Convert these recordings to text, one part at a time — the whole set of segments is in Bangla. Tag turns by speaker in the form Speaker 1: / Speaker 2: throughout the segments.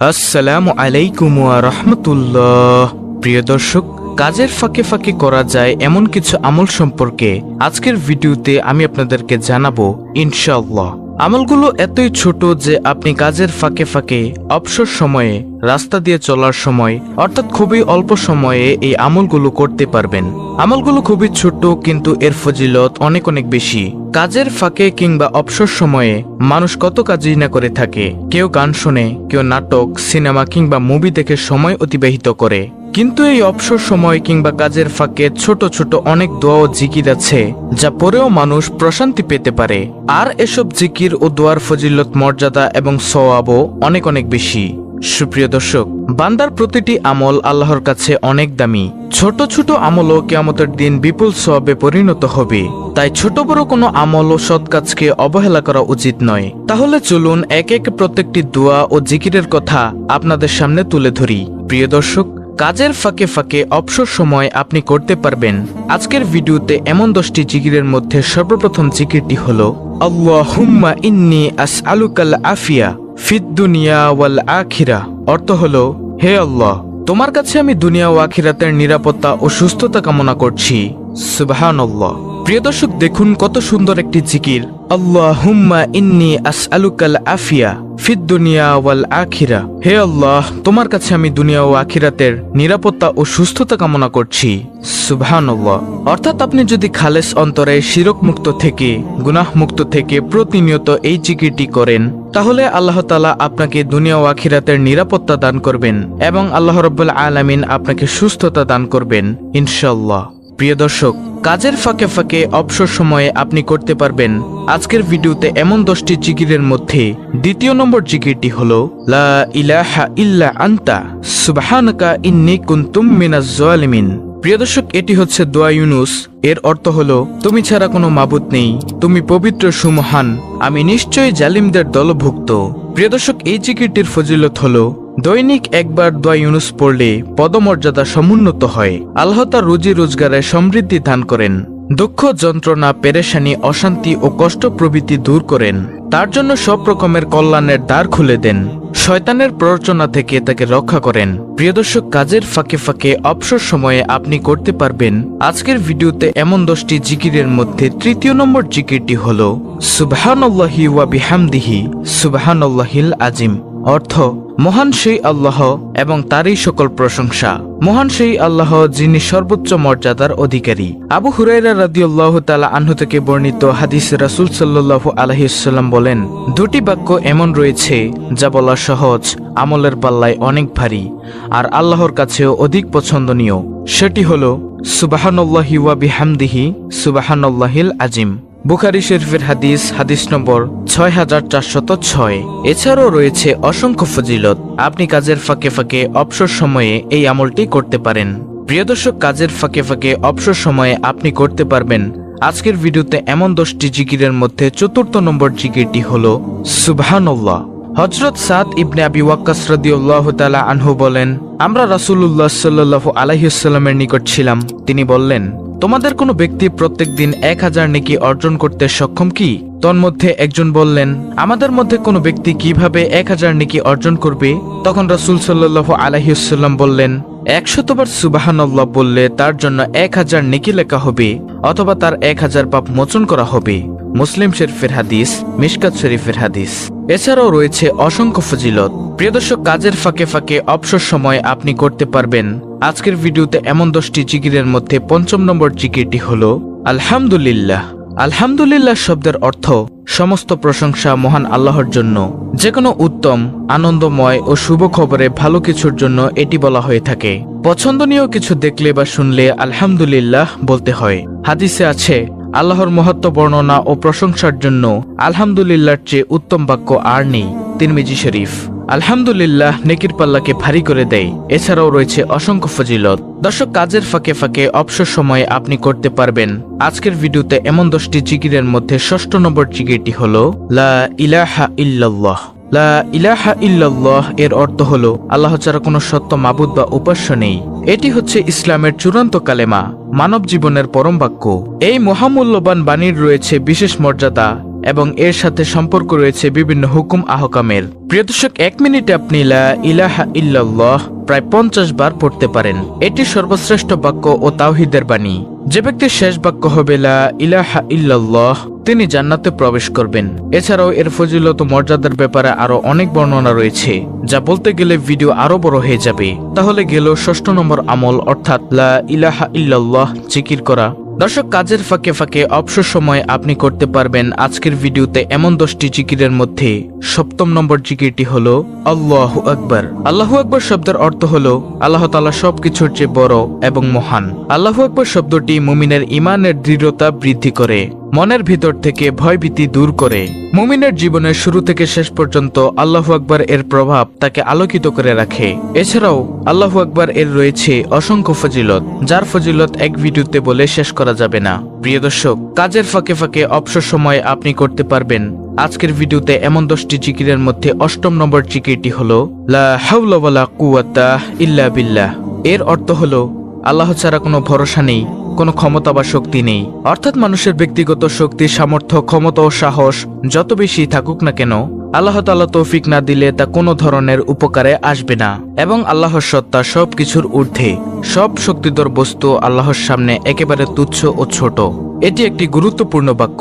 Speaker 1: আসসালামু আলাইকুম ওয়া রাহমাতুল্লাহ। প্রিয় দর্শক, কাজের ফাঁকে ফাঁকে করা যায় এমন কিছু আমল সম্পর্কে আজকের ভিডিওতে আমি আপনাদেরকে জানাবো ইনশাআল্লাহ। আমলগুলো এতই ছোট যে আপনি কাজের ফাঁকে ফাঁকে অবসর সময়ে, রাস্তা দিয়ে চলার সময় অর্থাৎ খুবই অল্প সময়ে এই আমলগুলো করতে পারবেন। আমলগুলো খুবই ছোট কিন্তু এর ফজিলত অনেক অনেক বেশি। কাজের ফাঁকে কিংবা অবসর সময়ে মানুষ কত কাজই না করে থাকে। কেউ গান শোনে, কেউ নাটক, সিনেমা কিংবা মুভি দেখে সময় অতিবাহিত করে। কিন্তু এই অবসর সময় কিংবা কাজের ফাঁকে ছোট ছোট অনেক দোয়া ও জিকির আছে যা পড়েও মানুষ প্রশান্তি পেতে পারে। আর এসব জিকির ও দোয়ার ফজিলত, মর্যাদা এবং সওয়াবও অনেক অনেক বেশি। সুপ্রিয় দর্শক, বান্দার প্রতিটি আমল আল্লাহর কাছে অনেক দামি। ছোট ছোট আমলও কিয়ামতের দিন বিপুল সওয়াবে পরিণত হবে। তাই ছোট বড় কোনো আমল ও সৎ কাজকে অবহেলা করা উচিত নয়। তাহলে চলুন এক এক প্রত্যেকটি দোয়া ও জিকিরের কথা আপনাদের সামনে তুলে ধরি। প্রিয় দর্শক, কাজের ফাঁকে ফাঁকে অবসর সময় আপনি করতে পারবেন আজকের ভিডিওতে এমন 10টি জিকিরের মধ্যে সর্বপ্রথম জিকিরটি হলো আল্লাহুম্মা ইন্নী আসআলুকাল আফিয়া ফিদ দুনিয়া ওয়াল আখিরা। অর্থ হলো, হে আল্লাহ, তোমার কাছে আমি দুনিয়া ও আখিরাতের নিরাপত্তা ও সুস্থতা কামনা করছি। সুবহানাল্লাহ। প্রিয় দর্শক, দেখুন কত সুন্দর একটি জিকির। আল্লাহুম্মা ইন্নী আসআলুকাল আফিয়া ফিদ দুনিয়া ওয়াল আখিরা। হে আল্লাহ, তোমার কাছে আমি দুনিয়া ও আখিরাতের নিরাপত্তা ও সুস্থতা কামনা করছি। সুবহানাল্লাহ। অর্থাৎ আপনি যদি খালেস অন্তরে, শিরক মুক্ত থেকে, গুনাহ মুক্ত থেকে প্রতিনিয়ত এই জিকিরটি করেন, তাহলে আল্লাহ তাআলা আপনাকে দুনিয়া ও আখিরাতের নিরাপত্তা দান করবেন এবং আল্লাহ রাব্বুল আলামিন আপনাকে সুস্থতা দান করবেন ইনশাআল্লাহ। প্রিয় দর্শক, কাজের ফাঁকে ফাঁকে অবসর সময়ে আপনি করতে পারবেন আজকের ভিডিওতে এমন 10টি জিকিরের মধ্যে দ্বিতীয় নম্বর জিকিরটি হলো লা ইলাহা ইল্লা আনতা সুবহানাকা ইন্নী কুনতু মিনাজ জালিমিন। প্রিয় দর্শক, এটি হচ্ছে দোয়া ইউনুস। এর অর্থ হলো, তুমি ছাড়া কোনো মাবুদ নেই, তুমি পবিত্র সুমহান, আমি নিশ্চয়ই জালিমদের দলভুক্ত। প্রিয় দর্শক, এই জিকিরটির ফজিলত হলো, দৈনিক একবার দোয়া ইউনুস পড়লে পদমর্যাদা সমুন্নত হয়। আল্লাহ তার রুজি রোজগারে সমৃদ্ধি দান করেন, দুঃখ, যন্ত্রণা, পেরেশানি, অশান্তি ও কষ্ট প্রভৃতি দূর করেন, তার জন্য সব রকমের কল্যাণের দ্বার খুলে দেন, শয়তানের প্ররোচনা থেকে তাকে রক্ষা করেন। প্রিয় দর্শক, কাজের ফাঁকে ফাঁকে অবসর সময়ে আপনি করতে পারবেন আজকের ভিডিওতে এমন 10টি জিকিরের মধ্যে তৃতীয় নম্বর জিকিরটি হলো সুবহানাল্লাহি ওয়া বিহামদিহি সুবহানাল্লাহিল আজিম। অর্থ, মহান সেই আল্লাহ এবং তারই সকল প্রশংসা। মহান সেই আল্লাহ যিনি সর্বোচ্চ মর্যাদার অধিকারী। আবু হুরায়রা রাদিয়াল্লাহু তাআলা আনহু থেকে বর্ণিত হাদিসে রাসূল সাল্লাল্লাহু আলাইহি ওয়াসাল্লাম বলেন, দুটি বাক্য এমন রয়েছে যা বলা সহজ, আমলের পাল্লায় অনেক ভারী আর আল্লাহর কাছেও অধিক পছন্দনীয়। সেটি হলো সুবহানাল্লাহি ওয়া বিহামদিহি সুবহানাল্লাহিল আজিম। বুখারী শরীফের হাদিস, হাদিস নম্বর 6406। এছাড়াও রয়েছে অসংখ্য ফজিলত। আপনি কাজের ফাঁকে ফাঁকে অবসর সময়ে এই আমলটি করতে পারেন। প্রিয় দর্শক, কাজের ফাঁকে ফাঁকে অবসর সময়ে আপনি করতে পারবেন আজকের ভিডিওতে এমন 10টি জিকিরের মধ্যে চতুর্থ নম্বর জিকিরটি হলো সুবহানাল্লাহ। হযরত সাদ ইবনে আবি ওয়াক্কাস রাদিয়াল্লাহু তাআলা আনহু বলেন, আমরা রাসূলুল্লাহ সাল্লাল্লাহু আলাইহি ওয়াসাল্লামের নিকট ছিলাম। তিনি বললেন, তোমাদের কোনো ব্যক্তি প্রত্যেক দিন 1000 নেকি অর্জন করতে সক্ষম কি? তন্মধ্যে একজন বললেন, আমাদের মধ্যে কোনো ব্যক্তি কিভাবে 1000 নেকি অর্জন করবে? তখন রাসূল সাল্লাল্লাহু আলাইহি ওয়াসাল্লাম বললেন, 100 বার সুবহানাল্লাহ বললে তার জন্য 1000 নেকি লেখা হবে অথবা তার 1000 পাপ মোচন করা হবে। মুসলিম শরীফের হাদিস, মিশকাত শরীফের হাদিস। এছাড়াও রয়েছে অসংখ্য ফজিলত। প্রিয় দর্শক, কাজের ফাঁকে ফাঁকে অবসর সময় আপনি করতে পারবেন আজকের ভিডিওতে এমন 10টি জিকিরের মধ্যে পঞ্চম নম্বর জিকিরটি হলো আলহামদুলিল্লাহ। আলহামদুলিল্লাহ শব্দের অর্থ সমস্ত প্রশংসা মহান আল্লাহর জন্য। যে কোনো উত্তম, আনন্দময় ও শুভ খবরে ভালো কিছুর জন্য এটি বলা হয়ে থাকে। পছন্দনীয় কিছু দেখলে বা শুনলে আলহামদুলিল্লাহ বলতে হয়। হাদিসে আছে, আল্লাহর মহত্ব বর্ণনা ও প্রশংসার জন্য আলহামদুলিল্লাহর চেয়ে উত্তম বাক্য আর নেই। তিরমিজি শরীফ। আলহামদুলিল্লাহ নেকির পাল্লাকে ভারী করে দেয়। এছাড়াও রয়েছে অসংখ্য ফজিলত। দর্শক, কাজের ফাঁকে ফাঁকে অবসর সময়ে আপনি করতে পারবেন আজকের ভিডিওতে এমন 10টি জিকিরের মধ্যে ষষ্ঠ নম্বর জিকিরটি হলো লা ইলাহা ইল্লাল্লাহ। লা ইলাহা ইল্লাল্লাহ এর অর্থ হলো, আল্লাহ ছাড়া কোনো সত্য মাবুদ বা উপাস্য নেই। এটি হচ্ছে ইসলামের চূড়ান্ত কালেমা, মানব জীবনের পরম বাক্য। এই মহামূল্যবান বাণীর রয়েছে বিশেষ মর্যাদা এবং এর সাথে সম্পর্ক রয়েছে বিভিন্ন হুকুম আহকামের। প্রিয় দর্শক, 1 মিনিটে আপনি লা ইলাহা ইল্লাল্লাহ প্রায় 50 বার পড়তে পারেন। এটি সর্বশ্রেষ্ঠ বাক্য ও তাওহীদের বাণী। যে ব্যক্তির শেষ বাক্য হবে লা ইলাহা ইল্লাল্লাহ, তিনি জান্নাতে প্রবেশ করবেন। এছাড়াও এর ফজিলত ও মর্যাদার ব্যাপারে আরো অনেক বর্ণনা রয়েছে, যা বলতে গেলে ভিডিও আরো বড় হয়ে যাবে। তাহলে গেল 6 নম্বর আমল, অর্থাৎ লা ইলাহা ইল্লাল্লাহ জিকির করা। দর্শক, কাজের ফাঁকে ফাঁকে অবসর সময় আপনি করতে পারবেন আজকের ভিডিওতে এমন 10টি জিকিরের মধ্যে 7ম নম্বর জিকিরটি হলো আল্লাহু আকবার। আল্লাহু আকবার শব্দের অর্থ হলো আল্লাহ তাআলা সবকিছুর চেয়ে বড় এবং মহান। আল্লাহু আকবার শব্দটি মুমিনের ঈমানের দৃঢ়তা বৃদ্ধি করে, মনের ভিতর থেকে ভয়ভীতি দূর করে। মুমিনের জীবনের শুরু থেকে শেষ পর্যন্ত আল্লাহু আকবার এর প্রভাব তাকে আলোকিত করে রাখে। এছাড়াও আল্লাহু আকবার এর রয়েছে অসংখ্য ফজিলত, যার ফজিলত এক ভিডিওতে বলে শেষ করা যাবে না। প্রিয় দর্শক, কাজের ফাঁকে ফাঁকে অবসর সময় আপনি করতে পারবেন আজকের ভিডিওতে এমন 10টি জিকিরের মধ্যে 8ম নম্বর জিকিরটি হলো লা হাওলা ওয়ালা কুওয়াতা ইল্লা বিল্লাহ। এর অর্থ হলো আল্লাহ ছাড়া কোনো ভরসা নেই, কোনো ক্ষমতা বা শক্তি নেই। অর্থাৎ মানুষের ব্যক্তিগত শক্তি, সামর্থ্য, ক্ষমতা ও সাহস যত বেশি থাকুক না কেন, আল্লাহ তাআলা তৌফিক না দিলে তা কোনো ধরনের উপকারে আসবে না। এবং আল্লাহর সত্তা সবকিছুর ঊর্ধ্বে, সব শক্তিধর বস্তু আল্লাহর সামনে একেবারে তুচ্ছ ও ছোট। এটি একটি গুরুত্বপূর্ণ বাক্য।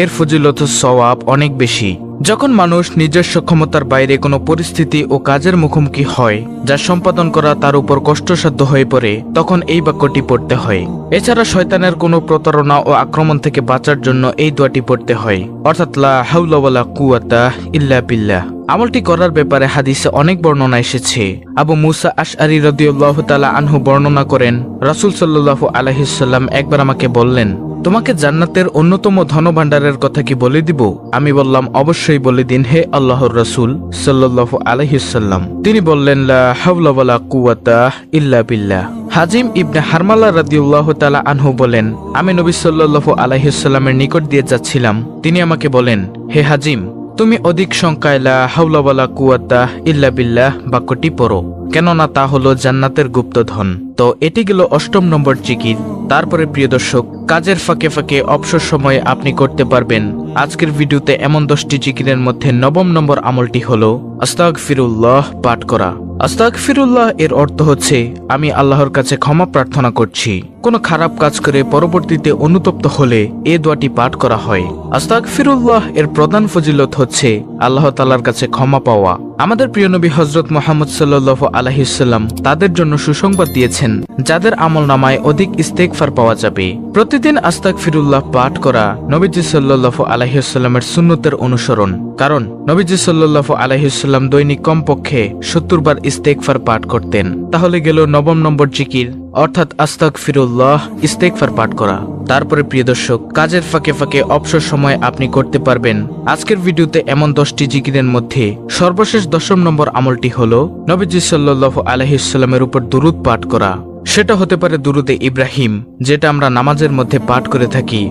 Speaker 1: এর ফজিলত ও সওয়াব অনেক বেশি। যখন মানুষ নিজস্ব ক্ষমতার বাইরে কোনো পরিস্থিতি ও কাজের মুখোমুখি হয় যা সম্পাদন করা তার উপর কষ্টসাধ্য হয়ে পড়ে, তখন এই বাক্যটি পড়তে হয়। এছাড়া শয়তানের কোনো প্রতারণা ও আক্রমণ থেকে বাঁচার জন্য এই দোয়াটি পড়তে হয়, অর্থাৎ লা হাওলা ওয়ালা কুওয়াতা ইল্লা বিল্লাহ। আমলটি করার ব্যাপারে হাদিসে অনেক বর্ণনা এসেছে। আবু মুসা আশআরী রাদিয়াল্লাহু তাআলা আনহু বর্ণনা করেন, রাসূল সাল্লাল্লাহু আলাইহি ওয়াসাল্লাম একবার আমাকে বললেন, তোমাকে জান্নাতের অন্যতম ধনভাণ্ডারের কথা কি বলে দিব? আমি বললাম, অবশ্যই বলে দিন হে আল্লাহর রাসূল সাল্লাল্লাহু আলাইহি ওয়াসাল্লাম। তিনি বললেন, লা হাওলা ওয়ালা কুওয়াতা ইল্লা বিল্লাহ। হাজিম ইবনে হারমালা রাদিয়াল্লাহু তাআলা আনহু বলেন, আমি নবী সাল্লাল্লাহু আলাইহি ওয়াসাল্লামের নিকট দিয়ে যাচ্ছিলাম। তিনি আমাকে বলেন, হে হাজিম, তুমি অধিক সংখ্যায় লা হাওলা ওয়ালা কুওয়াতা ইল্লা বিল্লাহ বাক্যটি পড়ো, কেননা তা হলো জান্নাতের গুপ্তধন। তো এটি গেল 8ম নম্বর জিকির। তারপরে প্রিয় দর্শক, কাজের ফাঁকে ফাঁকে অবসর সময়ে আপনি করতে পারবেন আজকের ভিডিওতে এমন 10টি জিকিরের মধ্যে 9ম নম্বর আমলটি হলো আস্তাগফিরুল্লাহ পাঠ করা। আস্তাগফিরুল্লাহ এর অর্থ হচ্ছে আমি আল্লাহর কাছে ক্ষমা প্রার্থনা করছি। কোনো খারাপ কাজ করে পরবর্তীতে অনুতপ্ত হলে এই দোয়াটি পাঠ করা হয়। আস্তাগফিরুল্লাহ এর প্রধান ফজিলত হচ্ছে আল্লাহ তাআলার কাছে ক্ষমা পাওয়া। আমাদের প্রিয় নবী হযরত মুহাম্মদ সাল্লাল্লাহু আলাইহি ওয়াসাল্লাম তাদের জন্য সুসংবাদ দিয়েছেন, যাদের আমলনামায় অধিক ইস্তেগফার পাওয়া যাবে। প্রতিদিন আস্তাগফিরুল্লাহ পাঠ করা নবীজি সাল্লাল্লাহু আলাইহি ওয়াসাল্লামের সুন্নতের অনুসরণ। কারণ নবীজি সাল্লাল্লাহু আলাইহি ওয়াসাল্লাম দৈনিক কমপক্ষে 70 বার ইস্তেগফার পাঠ করতেন। তাহলে গেল 9ম নম্বর জিকির, অর্থাৎ আস্তাগফিরুল্লাহ ইস্তেগফার পাঠ করা। তারপরে প্রিয় দর্শক, কাজের ফাঁকে ফাঁকে অবসর সময় আপনি করতে পারবেন আজকের ভিডিওতে এমন 10টি জিকিরের মধ্যে সর্বশেষ 10ম নম্বর আমলটি হলো নবীজি সাল্লাল্লাহু আলাইহি ওয়াসাল্লামের উপর দুরূদ পাঠ করা। সেটা হতে পারে দুরূদে ইব্রাহিম, যেটা আমরা নামাজের মধ্যে পাঠ করে থাকি,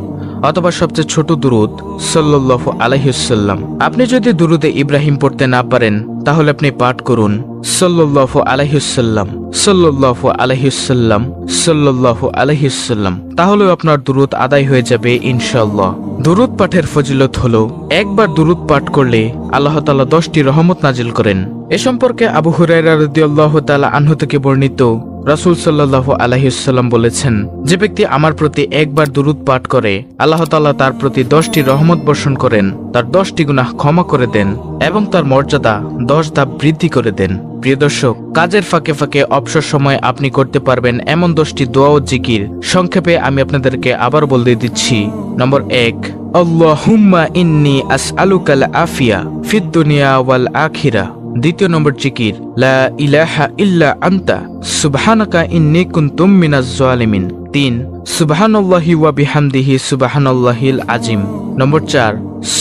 Speaker 1: অথবা সবচেয়ে ছোট দুরূদ সাল্লাল্লাহু আলাইহি ওয়াসাল্লাম। আপনি যদি দুরূদে ইব্রাহিম পড়তে না পারেন, তাহলে আপনি পাঠ করুন সাল্লাল্লাহু আলাইহি ওয়াসাল্লাম সাল্লাল্লাহু আলাইহি ওয়াসাল্লাম সাল্লাল্লাহু আলাইহি ওয়াসাল্লাম। তাহলেও আপনার দুরূদ আদায় হয়ে যাবে ইনশাআল্লাহ। দুরূদ পাঠের ফজিলত হলো, একবার দুরূদ পাঠ করলে আল্লাহ তাআলা 10টি রহমত নাজিল করেন। এ সম্পর্কে আবু হুরায়রা রাদিয়াল্লাহু তাআলা আনহু থেকে বর্ণিত, রাসূল সাল্লাল্লাহু আলাইহি ওয়াসাল্লাম বলেছেন, যে ব্যক্তি আমার প্রতি একবার দুরূদ পাঠ করে, আল্লাহ তাআলা তার প্রতি 10টি রহমত বর্ষণ করেন, তার 10টি গুনাহ ক্ষমা করে দেন এবং তার মর্যাদা 10 ধাপ বৃদ্ধি করে দেন। প্রিয় দর্শক, কাজের ফাঁকে ফাঁকে অবসর সময় আপনি করতে পারবেন এমন 10টি দোয়া ও জিকির। সংক্ষেপে আমি আপনাদেরকে আবার বলে দিচ্ছি। নম্বর 1, আল্লাহুম্মা ইন্নী আসআলুকাল আফিয়া ফিদ দুনিয়া ওয়াল আখিরা। দ্বিতীয় নম্বর জিকির, লা ইলাহা ইল্লা আনতা সুবহানাকা ইন্নী কুনতু মিনাজ জালিমিন। 3, সুবহানাল্লাহি ওয়া বিহামদিহি সুবহানাল্লাহিল আযীম। নম্বর 4,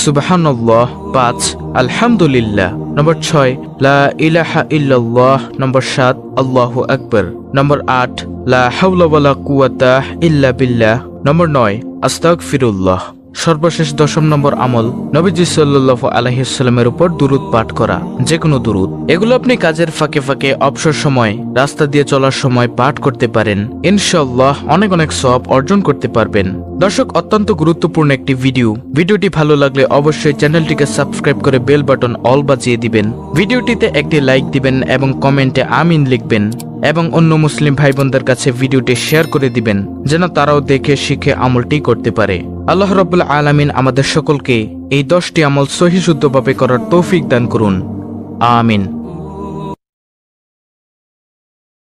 Speaker 1: সুবহানাল্লাহ। 5, আলহামদুলিল্লাহ। নম্বর 6, লা ইলাহা ইল্লাল্লাহ। নম্বর 7, আল্লাহু আকবার। নম্বর 8, লা হাওলা ওয়ালা কুওয়াতা ইল্লা বিল্লাহ। নম্বর 9, আস্তাগফিরুল্লাহ। সর্বশেষ 10 নম্বর আমল, নবীজি সাল্লাল্লাহু আলাইহি ওয়াসাল্লামের উপর দুরূদ পাঠ করা, যে কোনো দুরূদ। এগুলো আপনি কাজের ফাঁকে ফাঁকে, অবসর সময়, রাস্তা দিয়ে চলার সময় পাঠ করতে পারেন। ইনশাআল্লাহ অনেক অনেক সওয়াব অর্জন করতে পারবেন। দর্শক, অত্যন্ত গুরুত্বপূর্ণ একটি ভিডিওটি ভালো লাগলে অবশ্যই চ্যানেলটিকে সাবস্ক্রাইব করে বেল বাটন অল বাজিয়ে দিবেন। ভিডিওটিতে একটি লাইক দিবেন এবং কমেন্টে আমিন লিখবেন এবং অন্য মুসলিম ভাই বোনদের কাছে ভিডিওটি শেয়ার করে দিবেন, যেন তারাও দেখে শিখে আমলটি করতে পারে। আল্লাহ রাব্বুল আলামিন আমাদের সকলকে এই 10টি আমল সহিশুদ্ধভাবে করার তৌফিক দান করুন। আমিন।